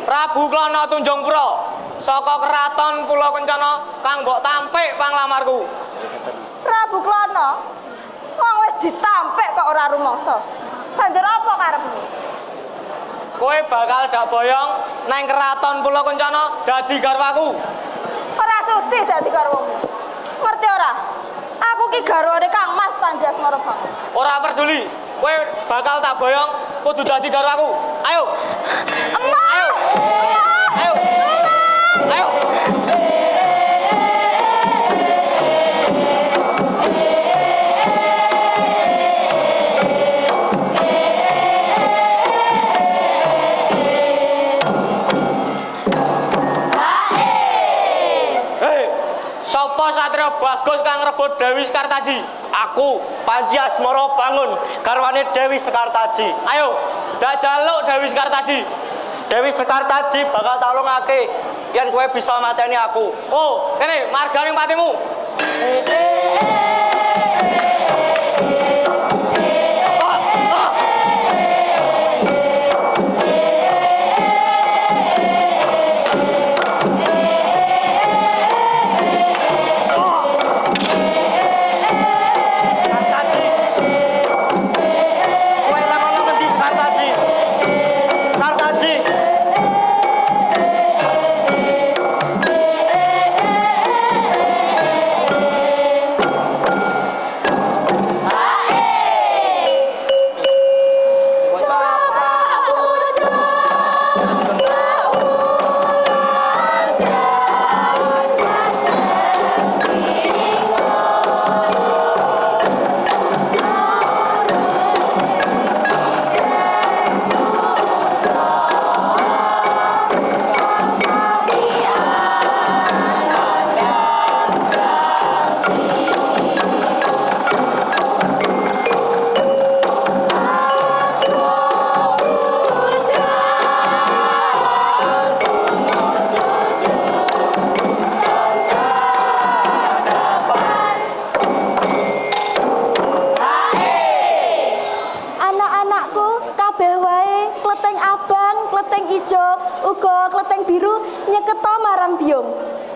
Prabu Klana Tunjungpura saka keraton Pulau Kencana kang mbok tampik panglamarku. Prabu Klana, wong wis ditampik kok ora rumangsa. Banjur apa karepmu? Kowe bakal dak boyong nang keraton Pulau Kencana dadi garwaku. Ora sudi dadi garwamu. Ngerti ora? Aku ki garwane Kang Mas Panji Asmara Bangun. Ora peduli, kowe bakal tak boyong kudu dadi garwaku. Ayo. Emah! Ayo. Ayo. Ayo. Sapa satria bagus kang ngrebut Dewi Sekartaji? Aku, Panji Asmara Bangun, garwane Dewi Sekartaji. Ayo, dak jaluk Dewi Sekartaji. Dewi Sekartaji bakal talungake yen kowe bisa mateni aku. Oh, kene marganing patimu.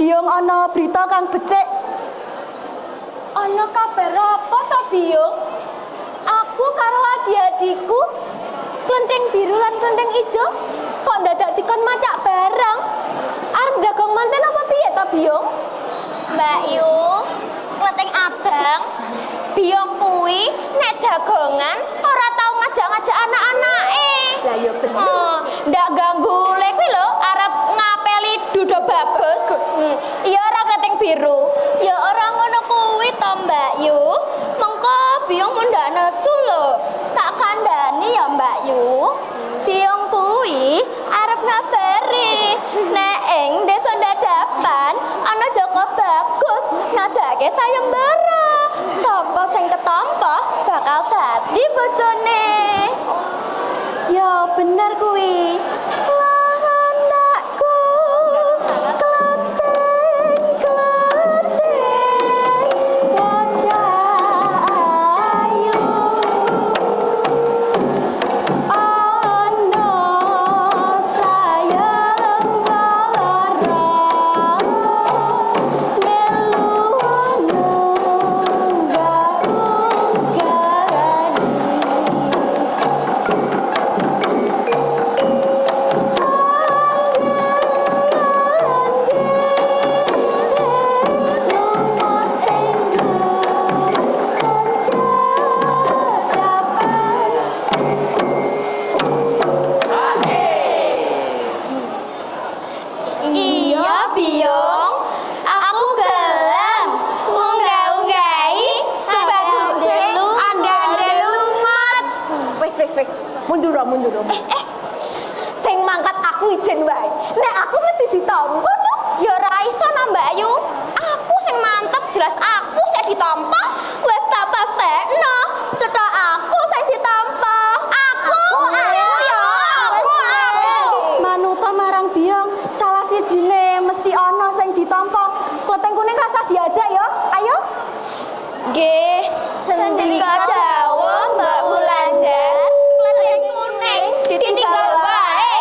Biung ana berita kang becik. Ana kabar apa to, Biung? Aku karo adik-adikku Klenteng biru lan klenteng ijo kok dadak dikon macak bareng. Arep jagong manten apa piye to, Biung? Mbak Yu, klenteng abang Biung kuwi nek jagongan ora tau ngajak-ngajak anak-anake. Lah ya bener. Ndak ganggu le kuwi lho arep ngapeli Dudo Bagus. Iya ora klenteng biru. Ya ora ngono kuwi to, Mbak Yu. Mengko Biung mundak nesu lho. Tak kandhani ya, Mbak Yu. Biung kuwi arep ngabari nek ing desa Dadapan ana Joko Bagus ngadake sayembara. Sapa sing ketampa bakal dadi bojone. Ya bener kuwi. Mundur. Sing mangkat aku ijen wae. Nek aku mesti ditampa no. Ya ora iso no, Mbak Yu. Aku sing mantep, jelas aku sing ditampa. Wes tak pastekno. Cetha aku sing ditampa. Aku Manuta marang Biung, salah sijine mesti ana sing ditampa. Klenteng kuning rasah diajak ya. Ayo. Nggih, sendika dawuh Mbak Wulandar. Klenteng kuning ditinggal wae.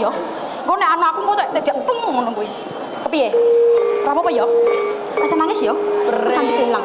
ya. Engko nek ana aku engko tak tung ngono kuwi. Kepiye? Ora apa-apa ya. Rasa nangis ya. Cantik ilang.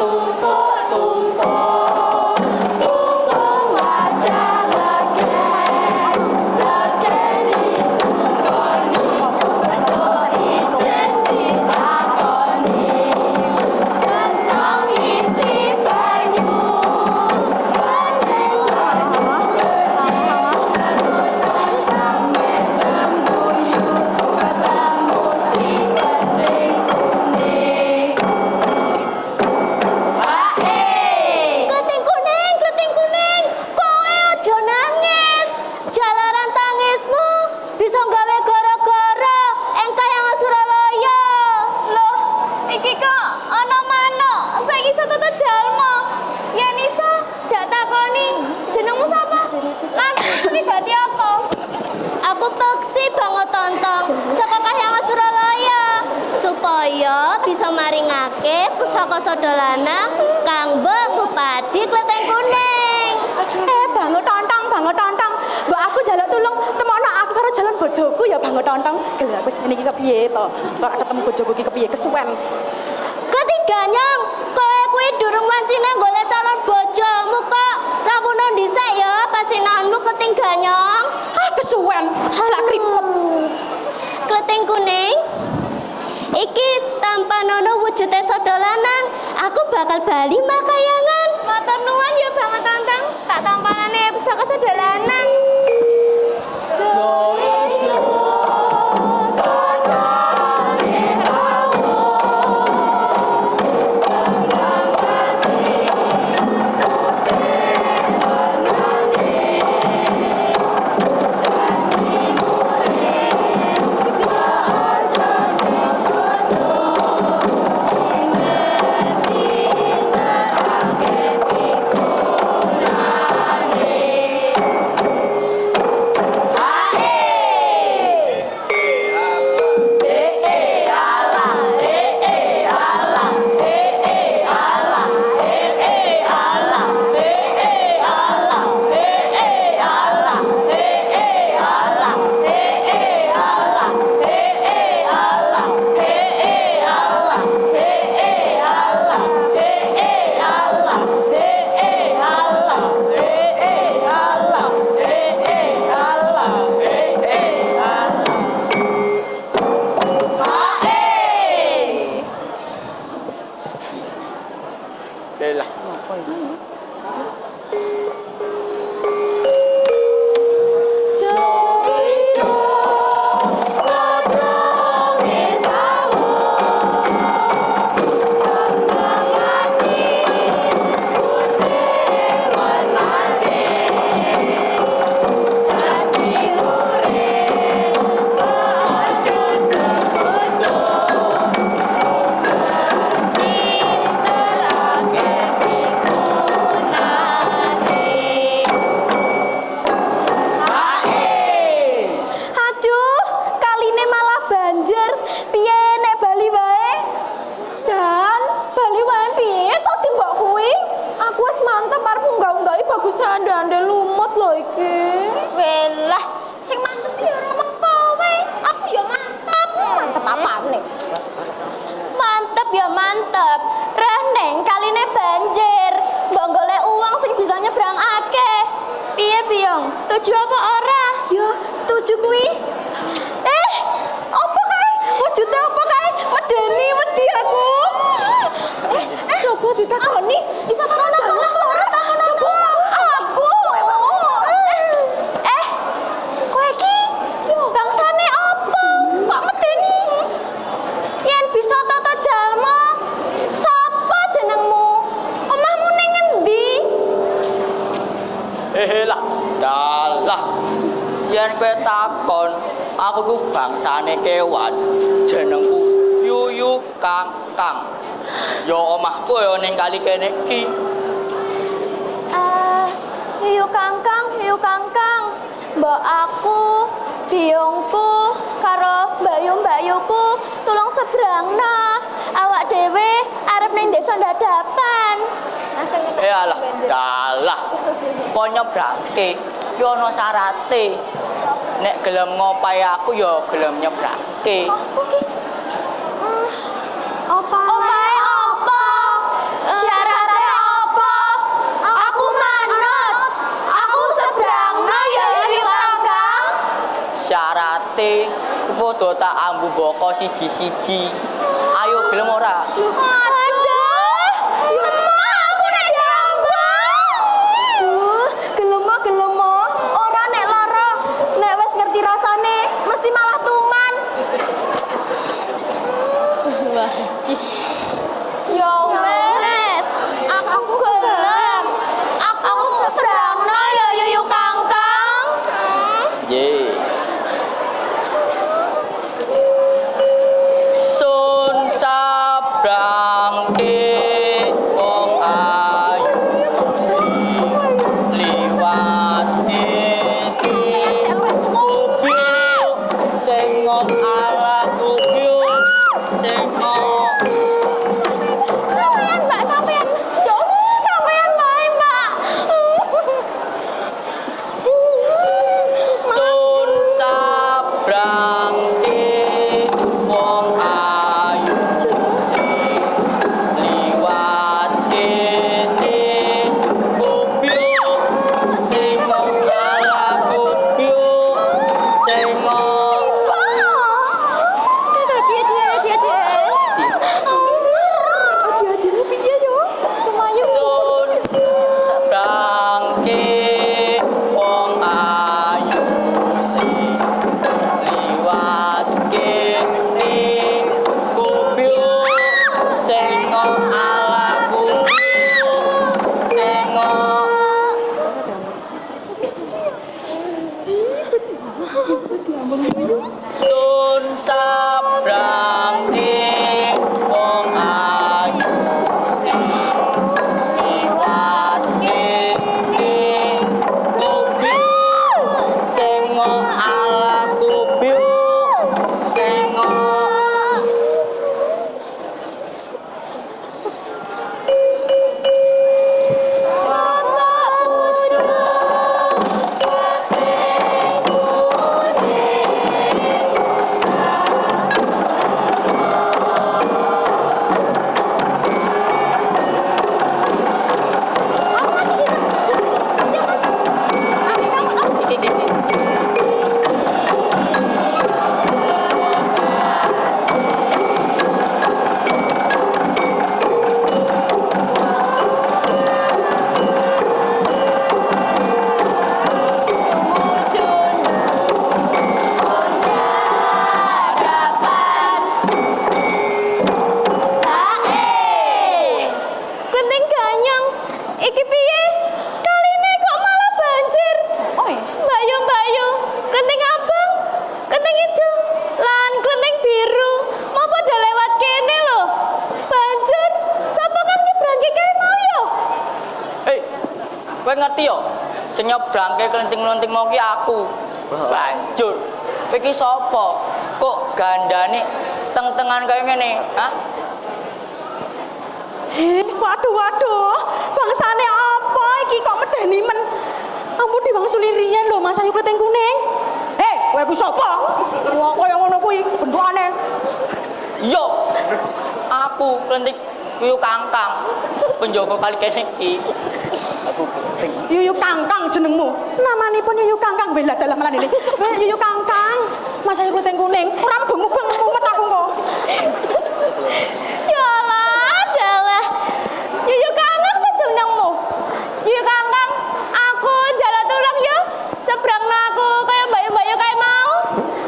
Aku peksi banget tontong saka Kahyangan Suralaya supaya bisa maringake pusaka sodolana kanggo Bupati Klething Kuning. Banget tontong. Mbak aku njaluk tulung temokno aku karo jalan bojoku ya banget tontong. Gel aku ngene iki kepiye to? Ora ketemu bojoku iki kepiye kesuwen. Klething Ganyong, kowe kuwi durung wancine golek calon bojomu kok. Rampuna dhisik ya pasinanmu Klething Ganyong. Kesuwen. Selak kripot. Klething Kuning. Iki tanpa nono wujude sada lanang, aku bakal bali makayangan. Matur nuwun ya banget tantang, tak tampanane pusaka sada lanang. Setuju apa ora? Ya, setuju kuwi. Apa kae? Wujude apa kae? Medeni wedi aku. Coba ditakoni, iso takon ora takon coba aku. Kowe iki bangsane apa? Kok medeni? Yen bisa tata jalma, sapa jenengmu? Omahmu ning endi? Lah, dalah. Yen kowe takon, aku ku bangsane kewan. Jenengku Yuyu Kangkang. Ya omahku ya ning kali kene iki. Hiu Kangkang. Mbak aku, biungku, karo mbayu-mbayuku tulung sebrangna. Awak dhewe arep ning desa dadapan. Alah, dalah. Kok nyebrangke? Yo ana syarate. Nek gelem ngopahi aku ya gelem nyebrake. Opahe apa? Syaratnya apa? Aku manut. Aku sebrangna ya Yuyu Kakang. Syarate padha tak ambu boko siji-siji. Ayo gelem ora? Aduh, aku nek jambang. Duh, gelemo ora nek lara. Nek wis ngerti rasane mesti malah tuman. Ya wes, aku gelem. Aku sebrangna ya Yuyu Kakang. Ye. Sun sabrangke wong ayu sing liwat iki kubyuk sing ala kubyuk sing Sampean, Mbak, sampean. Ya wis, sampean wae, Mbak. sun sabrangke wong ayu sing liwat kene kubyuk sing ala kubyuk sing Itu cie. Hati-hatimu piye yo? Kemayu. sun sabrangke wong ayu sing liwat kene kubyuk sing ala kubyuk sing sun sabrangke wong ayu sing liwat kene kubyuk sing ala kubyuk sing Klenting ganyang. Iki piye? Kaline kok malah banjir. Oi, Bayu, klenting abang, klenting ijo, lan klenting biru. Mau pada lewat kene lho. Banjir. Sapa kang nyebrangke kae mau yo? hei kowe ngerti yo sing nyebrangke klenting-klenting mau ki aku banjur kowe ki sapa kok gandane teng-tengan kaya ngene hah waduh. Bangsane apa iki kok medeni men? Ampun diwangsuli riyen lho Mas Ayu Kleting Kuning. Kowe ku sapa? Wong kaya ngono kuwi bentukane. yo aku klenting Yuyu Kangkang penjaga kali kene iki aku penting Yuyu Kangkang jenengmu. Namanipun Yuyu Kangkang bela dalam lan ini. Yuyu Kangkang. Mas Ayu Kleting Kuning. Ora mubeng-mubeng mumet aku kok. Ya Allah, dalah. Yuyu Kangkang ta jenengmu? Yuyu Kangkang, aku jalan tulung yo. Sebrangna aku kaya Bayu kae mau.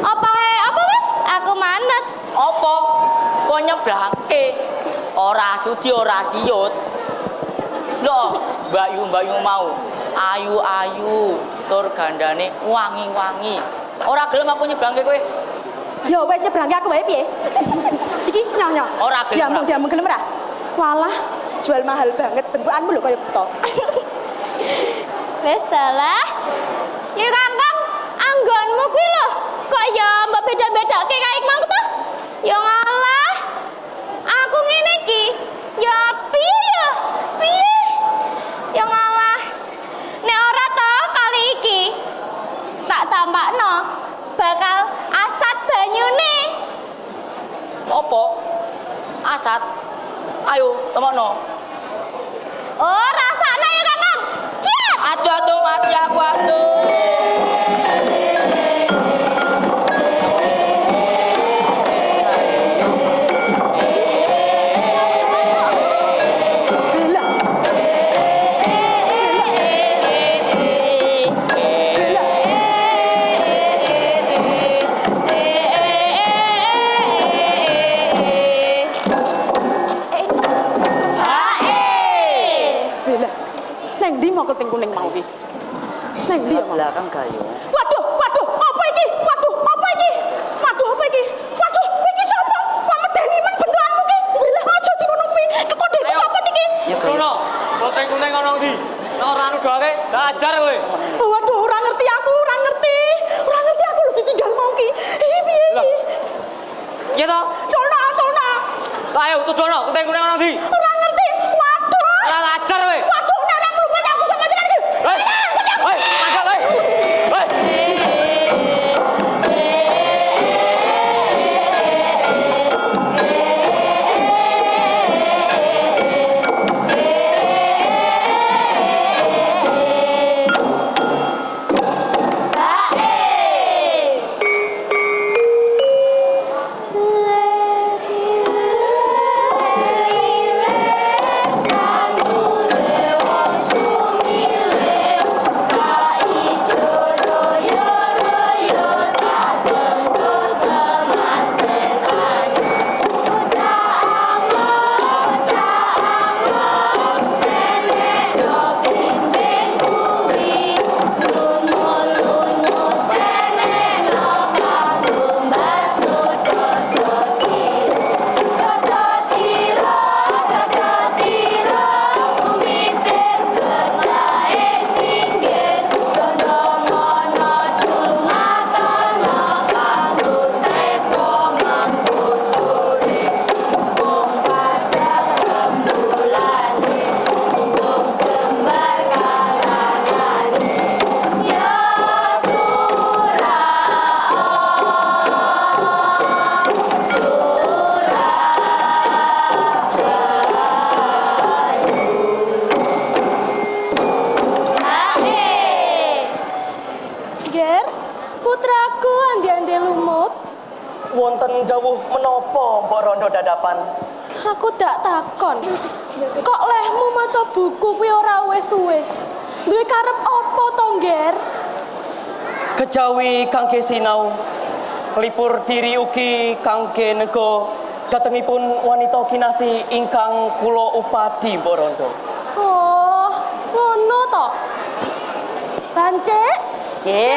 Apa wis? Aku manut. apa kok nyebrangke ora sudi ora siut lho Mbak Yu mau ayu tur gandane wangi-wangi ora gelem aku nyebrangke kowe Ya wis nyebrangke aku wae piye? Iki nyong. Ora gelem. Diamung gelem ora? Walah, jual mahal banget bentukanmu lho kaya buta. Wis dalah. Yuyu Kangkang, anggonmu kuwi lho. Kok ya mbok beda-bedake kae mau to? Ya ngalah. Aku ngene iki. Ya piye? Ya ngalah. Nek ora to kali iki tak tampakno ayo, temokno. Oh, rasanya ya Kakang. Ciat. Aduh mati aku aduh. Neng ndi mau keting kuning mau ki? Neng ndi ya? Belakang gayo. Waduh, apa iki? Waduh, apa iki? Waduh, iki sapa? Kok medeni men bentukanmu ki? Lah aja di ngono kuwi. Kekondeku apa iki? Ya Kono, klenteng kuning ana ndi? Nek ora anu doake, ajar kowe. Waduh, ora ngerti aku lho ditinggal mau ki. Piye iki? Iya toh? Colna. Ayo tujono, klenteng kuning ana ndi? Ora ngerti. Waduh. Ora ajar kowe. Waduh, nek ora mlumpet aku sama jenengan iki. Hei, madhep hei. Ger, putraku andi-andi lumut. Wonten jauh menapa Mbok Rondo dadapan? Aku dak takon. Kok lehmu maca buku kuwi ora wis-wis? Duwe karep apa to, Ger? Kejawi kangge sinau lipur diri ugi kangge nego datengipun wanita kinasi ingkang kula upadi Mbok Rondo. Oh, ngono to. Bancik? Nggih.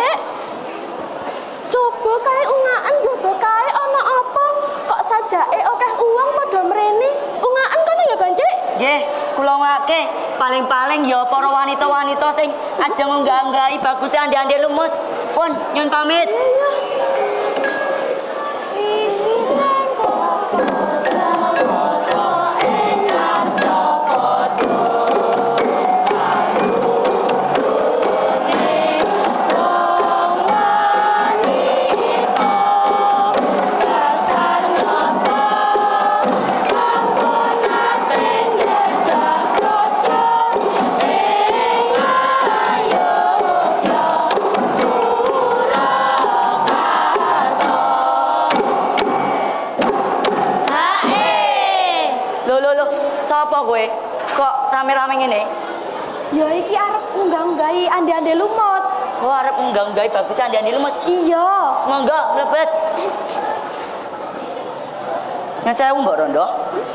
Cik, coba kae ungaken jodo kae ana apa? Kok sajake akeh uang padha mrene? Ungaken kono ya, Bancik? Nggih, kula ngake paling-paling ya para wanita-wanita sing ajeng ngunggah-unggahi bagus andi-andi lumut. Pun nyun pamit. Iya. Loh, sapa kowe? Kok rame-rame ngene? Ya iki arep ngunggah-unggahi andi-andi lumut. Oh, arep ngunggah-unggahi bagus andi-andi lumut. Iya. Semangga mlebet. Nyun sewu Mbok Rondo,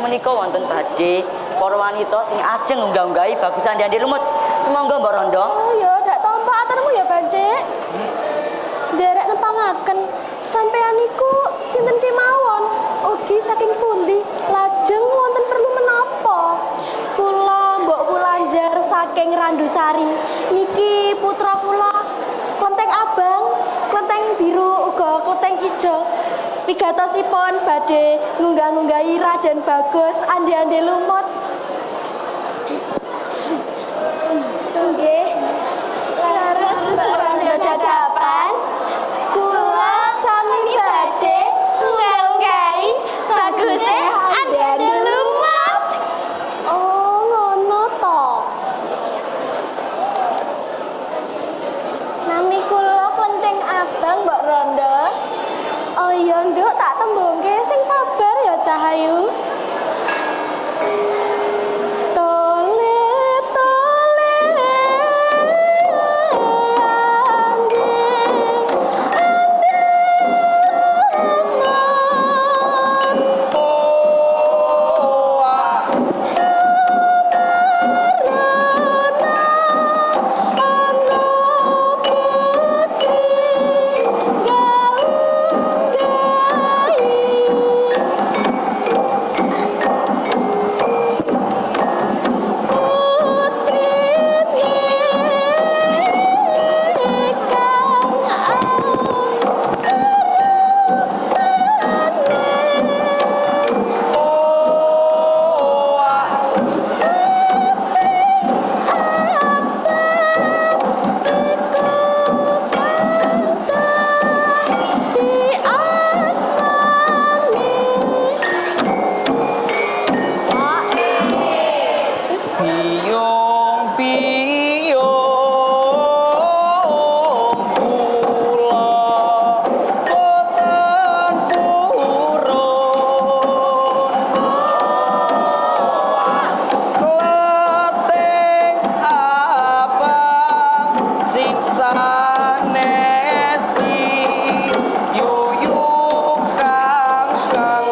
menika wonten badhe para wanita sing ajeng ngunggah-unggahi bagus andi-andi lumut. Semangga Mbok Rondo. Oh ya, dak tampa aturmu ya, Bancik. Derek nempangaken sampeyan niku sinten kemawon? Ugi saking pundi? Lajeng wonten perlu menapa? Kula Mbok Wulanjar saking Randusari. Niki putra kula klenteng abang, klenteng biru uga klenteng ijo. Wigatosipun badhe ngunggah-unggahi Raden Bagus andi-andi lumut. Nggih. Leres Mbak Rondo dadapan. Kula sami badhe ngunggah-unggahi baguse andi-andi lumut. piyo kula boten purun kleting abang sing sanesi yuyu kangkang.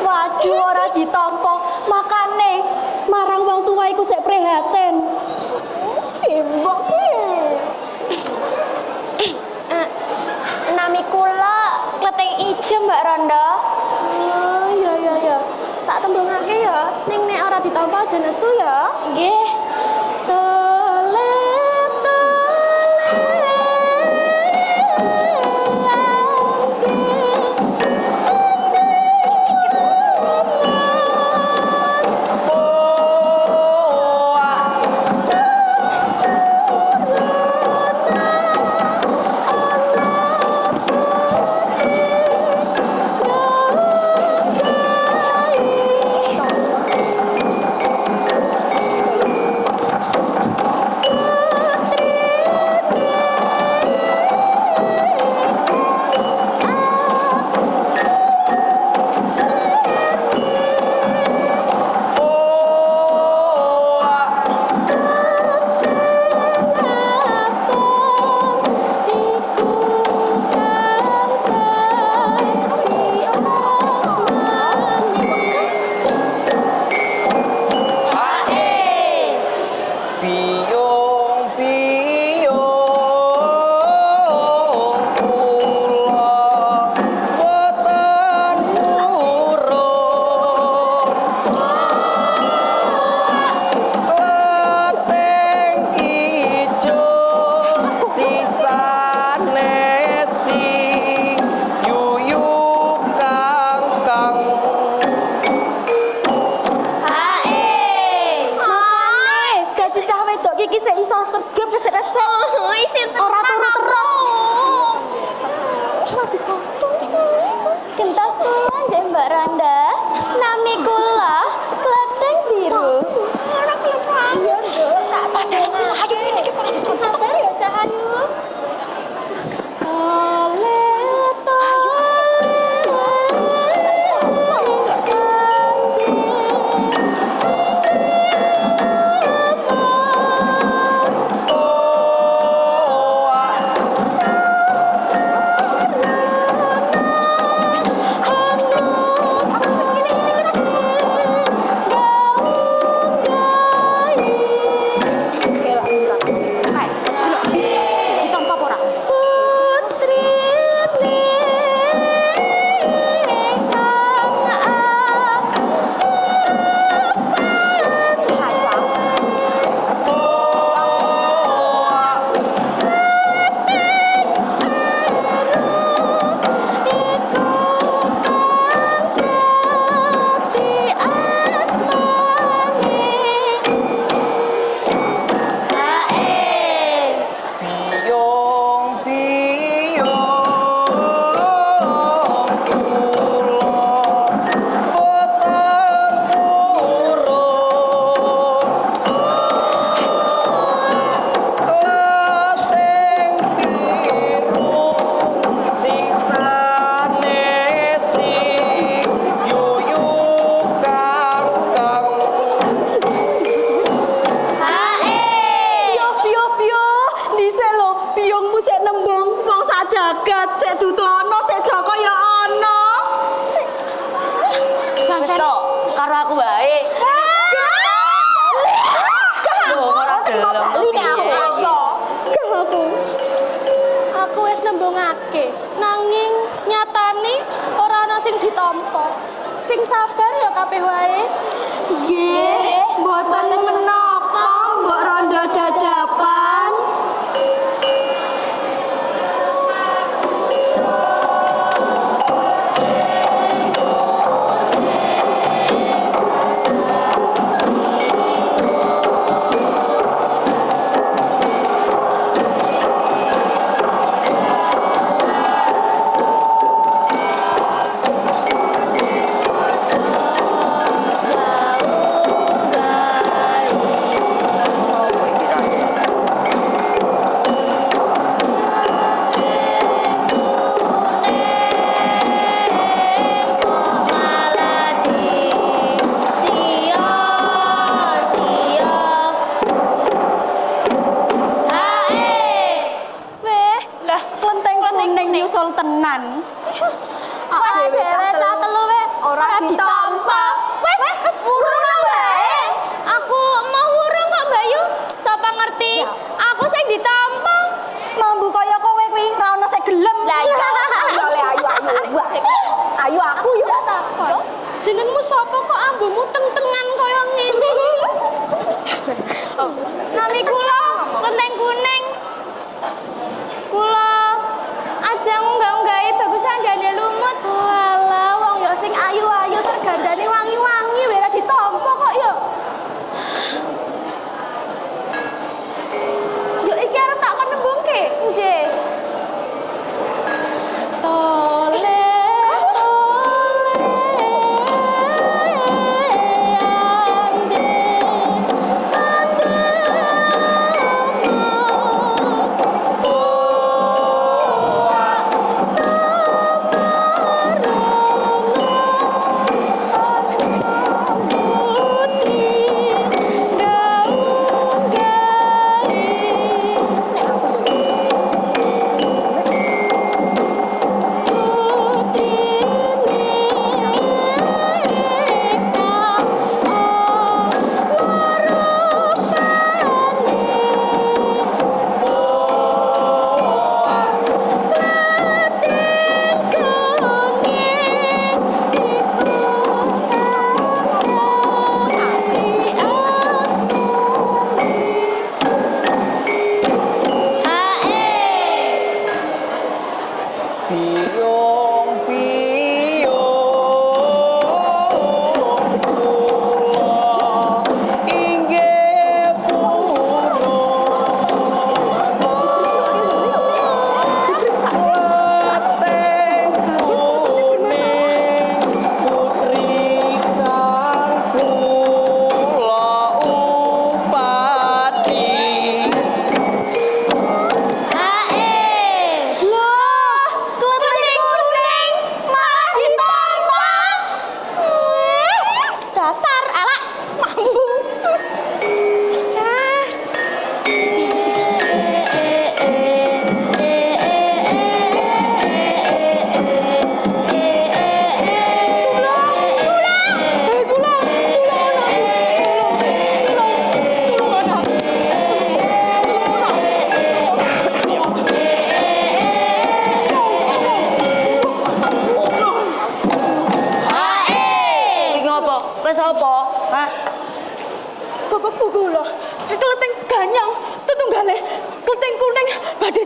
Waduh ora ditampa, makane marang wong tua iku sik prihatin. Simbok Nami kula Kleting Ijo Mbak Rondo. Oh iya. Tak tembungake ya, ning nek ora ditampa aja nesu ya. Nggih. Gentos kula nggih Mbak Randa. Nami kula Kleting Biru. Iya, Nduk. Tak padahal aku sahayu ini iki kok sabar ya Cahayu. Nanging nyatani ora ana sing ditampa. Sing sabar ya kabeh wae. Nggih, mboten menapa Mbok Rondo dadapan. Jauh Jenengmu sapa kok ambumu teng-tengan kaya ngene? Nami kula Klenteng Kuning. Kula ajeng unggah-unggahi bagus andane lumut. Walah, wong ya sing ayu-ayu tergandane wangi-wangi ora ditampa kok ya. Yo iki arep tak kon nembungke. Nggih. Tole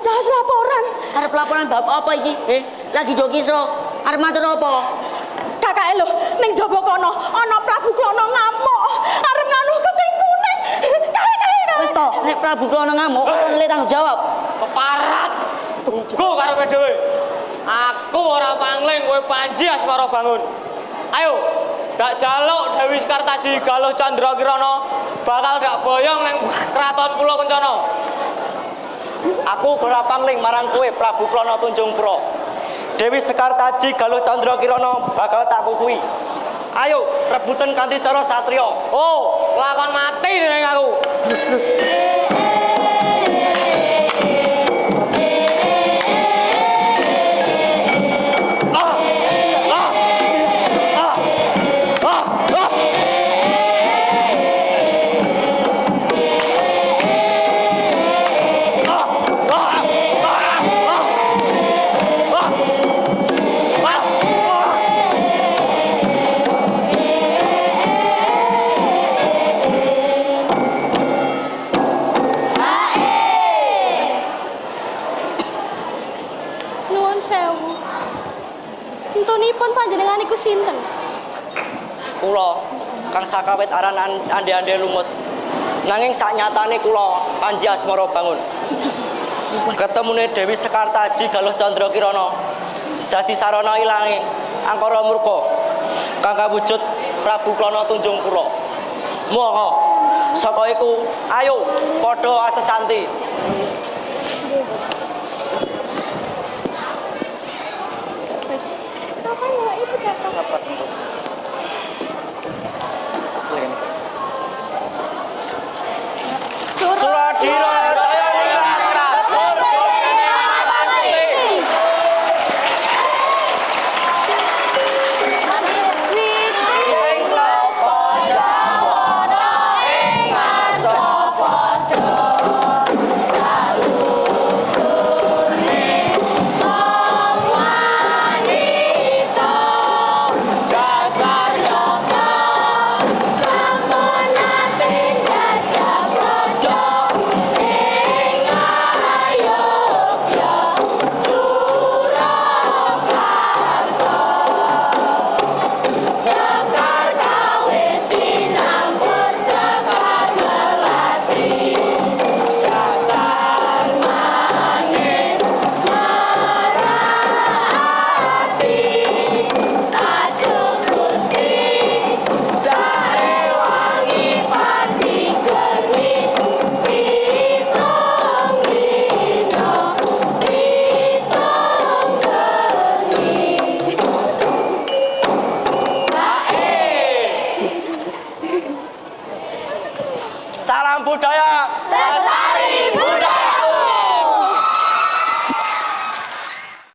caos laporan. Arep laporan bab apa iki? Lagi jokiso. Arep matur apa? Kakake lho, ning jaba kono ana Prabu Klana ngamuk. Arep nganu Klenteng Kuning. Kae. Wis to, nek Prabu Klana ngamuk, kon le tanggung jawab. Keparat. Go karepe dhewe. Aku ora pangling kowe Panji Asmara Bangun. Ayo, dak jaluk Dewi Sekartaji Galuh Candra Kirana bakal dak boyong nang kraton kula kencana. Aku ora pangling marang kowe Prabu Klana Tunjungpura. Dewi Sekartaji Galuh Candra Kirana bakal tak kukui. Ayo, rebutan kanthi cara satriya. Oh, lakon mati ning aku. Entunipun panjenengan iku sinten? Kula Kang Sakawit aran ande-ande lumut. Nanging saknyatane kula Panji Asmara Bangun. Ketemune Dewi Sekartaji Galuh Candra Kirana dadi sarana ilange angkara murka kang kawujud Prabu Klana Tunjungpura. Moho saka iku ayo padha asesanti. Wis. Apa ya ibu kata? Suradila Jayani Kraton Salam budaya. Lestari budayaku.